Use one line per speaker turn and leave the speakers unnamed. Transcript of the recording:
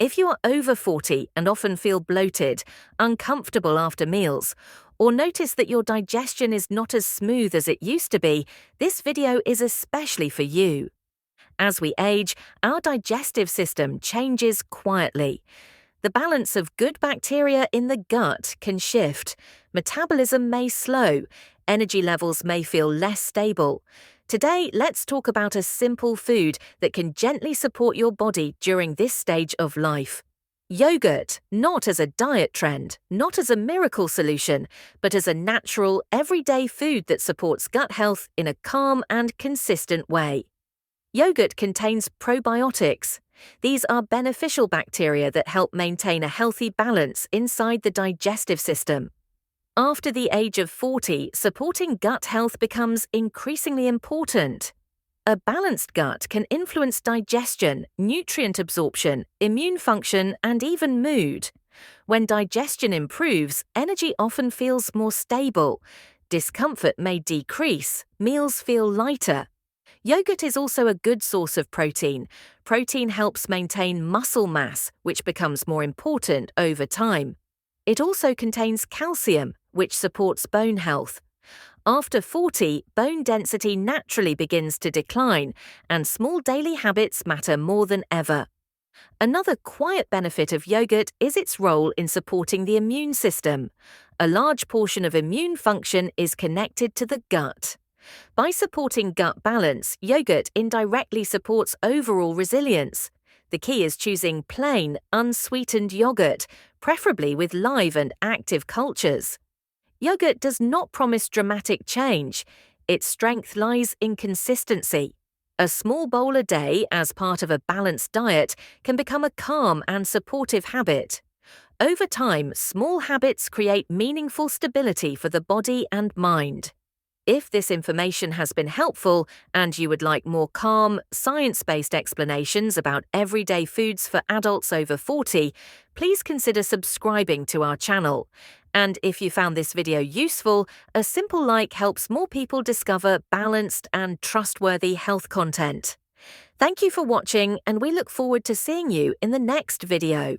If you are over 40 and often feel bloated, uncomfortable after meals, or notice that your digestion is not as smooth as it used to be, this video is especially for you. As we age, our digestive system changes quietly. The balance of good bacteria in the gut can shift, metabolism may slow, energy levels may feel less stable. Today, let's talk about a simple food that can gently support your body during this stage of life. Yogurt, not as a diet trend, not as a miracle solution, but as a natural, everyday food that supports gut health in a calm and consistent way. Yogurt contains probiotics. These are beneficial bacteria that help maintain a healthy balance inside the digestive system. After the age of 40, supporting gut health becomes increasingly important. A balanced gut can influence digestion, nutrient absorption, immune function, and even mood. When digestion improves, energy often feels more stable. Discomfort may decrease, meals feel lighter. Yogurt is also a good source of protein. Protein helps maintain muscle mass, which becomes more important over time. It also contains calcium, which supports bone health. After 40, bone density naturally begins to decline, and small daily habits matter more than ever. Another quiet benefit of yogurt is its role in supporting the immune system. A large portion of immune function is connected to the gut. By supporting gut balance, yogurt indirectly supports overall resilience. The key is choosing plain, unsweetened yogurt, preferably with live and active cultures. Yogurt does not promise dramatic change. Its strength lies in consistency. A small bowl a day as part of a balanced diet can become a calm and supportive habit. Over time, small habits create meaningful stability for the body and mind. If this information has been helpful and you would like more calm, science-based explanations about everyday foods for adults over 40, please consider subscribing to our channel. And if you found this video useful, a simple like helps more people discover balanced and trustworthy health content. Thank you for watching, and we look forward to seeing you in the next video.